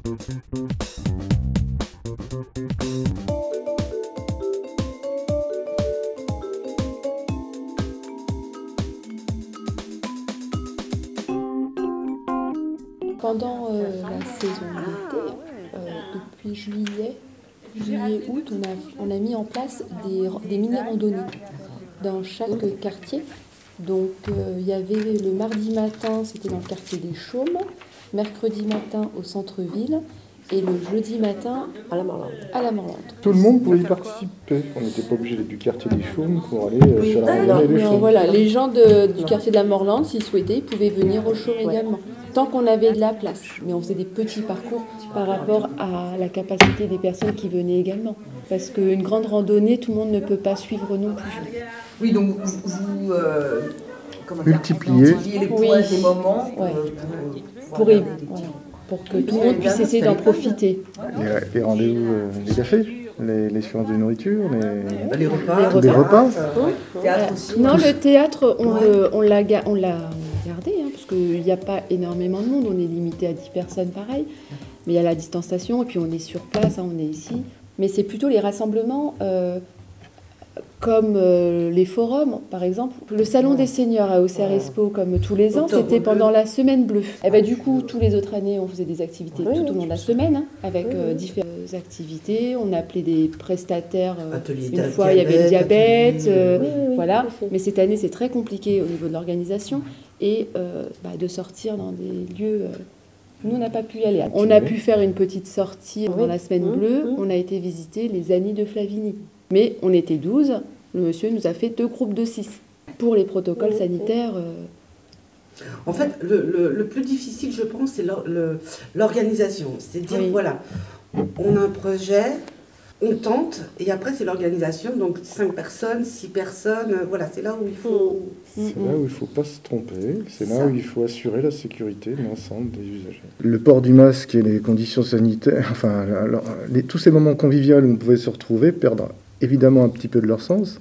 Pendant la saison d'été, depuis juillet-août, on a mis en place des mini-randonnées dans chaque quartier. Donc il y avait le mardi matin, c'était dans le quartier des Chaumes, mercredi matin au centre-ville et le jeudi matin à la Morlande. Tout le monde pouvait y participer. On n'était pas obligé d'être du quartier des Chaumes pour aller sur la randonnée des Chaumes. Voilà, les gens du quartier de la Morlande, s'ils souhaitaient, ils pouvaient venir aux Chaumes également. Tant qu'on avait de la place. Mais on faisait des petits parcours par rapport à la capacité des personnes qui venaient également. Parce qu'une grande randonnée, tout le monde ne peut pas suivre non plus. Oui, donc vous multipliez les points des moments pour que tout le monde puisse essayer d'en profiter. Les rendez-vous, les cafés, les séances de nourriture, les repas. Tous les repas. Théâtre aussi. Non, le théâtre, on l'a gardé, parce qu'il n'y a pas énormément de monde, on est limité à 10 personnes pareil, mais il y a la distanciation et puis on est sur place, on est ici. Mais c'est plutôt les rassemblements comme les forums, par exemple. Le salon des seniors à Auxerre-Expo, comme tous les ans, c'était pendant la semaine bleue. Et ben, du coup, tous les autres années, on faisait des activités tout au long de la semaine, avec différentes activités. On appelait des prestataires. Une fois, il y avait le diabète, voilà. Mais cette année, c'est très compliqué au niveau de l'organisation et de sortir dans des lieux. Nous, on n'a pas pu y aller. On a pu faire une petite sortie pendant la semaine bleue. On a été visiter les Anis de Flavigny. Mais on était 12. Le monsieur nous a fait 2 groupes de 6 pour les protocoles sanitaires. En fait, le plus difficile, je pense, c'est l'organisation. C'est-à-dire, voilà, on a un projet, on tente, et après, c'est l'organisation. Donc, 5 personnes, 6 personnes, voilà, c'est là où il faut... C'est là où il ne faut pas se tromper, c'est là où il faut assurer la sécurité de l'ensemble des usagers. Le port du masque et les conditions sanitaires, enfin, tous ces moments conviviaux où on pouvait se retrouver perdent évidemment un petit peu de leur sens,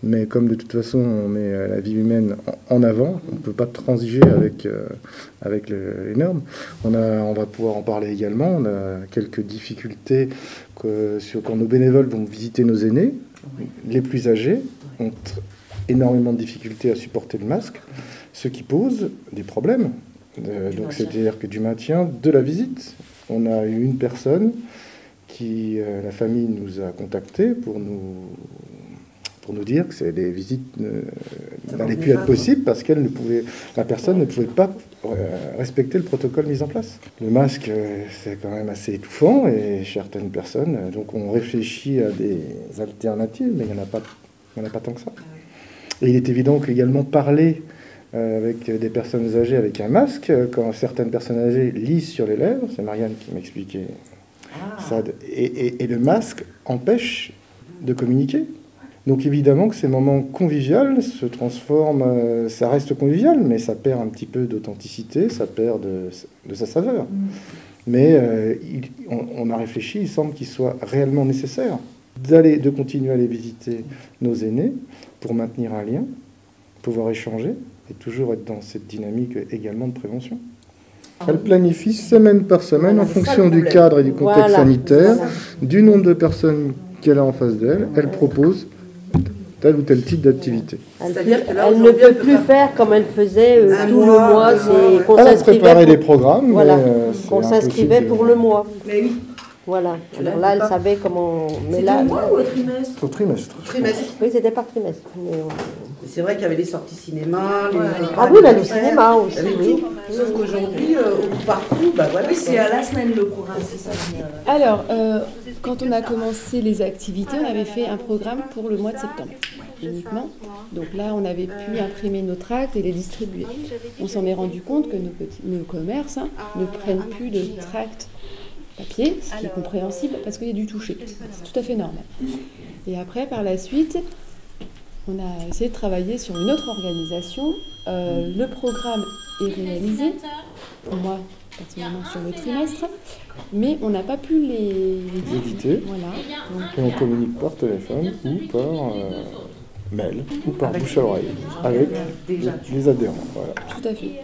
mais comme de toute façon on met la vie humaine en avant, on ne peut pas transiger avec les normes. On va pouvoir en parler également, on a quelques difficultés quand nos bénévoles vont visiter nos aînés. Les plus âgés ont énormément de difficultés à supporter le masque, ce qui pose des problèmes. Donc c'est-à-dire que du maintien de la visite. On a eu une personne la famille nous a contactés pour nous dire que les visites n'allaient plus être possibles parce la personne ne pouvait pas respecter le protocole mis en place. Le masque, c'est quand même assez étouffant et certaines personnes, donc on réfléchit à des alternatives, mais il n'y en a pas tant que ça. Et il est évident qu'également parler avec des personnes âgées avec un masque, quand certaines personnes âgées lisent sur les lèvres, c'est Marianne qui m'expliquait ça, et le masque empêche de communiquer. Donc évidemment que ces moments conviviaux se transforment, ça reste convivial, mais ça perd un petit peu d'authenticité, ça perd de sa saveur. Mais on a réfléchi, il semble qu'il soit réellement nécessaire de continuer à aller visiter nos aînés pour maintenir un lien, pouvoir échanger et toujours être dans cette dynamique également de prévention. Elle planifie semaine par semaine en fonction du cadre et du contexte sanitaire, du nombre de personnes qu'elle a en face d'elle, elle propose tel ou tel type d'activité. Elle ne peut plus faire comme elle faisait tout le mois. Elle a préparé des programmes. Voilà, qu'on s'inscrivait pour le mois. Mais oui. Voilà. Alors là, elle savait comment... Mais là, au mois ou au trimestre? Au trimestre. Oui, c'était par trimestre. C'est vrai qu'il y avait les sorties cinéma. Ah oui, le cinéma aussi. Oui. Sauf qu'aujourd'hui, partout, voilà. Oui, c'est à la semaine le programme, c'est ça. Alors, quand on a commencé les activités, on avait fait un programme pour le mois de septembre uniquement. Donc là, on avait pu imprimer nos tracts et les distribuer. On s'en est rendu compte que nos commerces ne prennent plus de tracts papier, ce qui est compréhensible parce qu'il y a du toucher. C'est tout à fait normal. Et après, par la suite, on a essayé de travailler sur une autre organisation. Le programme est réalisé, pour moi, personnellement, sur le trimestre, mais on n'a pas pu les éditer. Voilà. Et on communique par téléphone ou par mail ou par bouche à oreille avec les adhérents. Voilà. Tout à fait.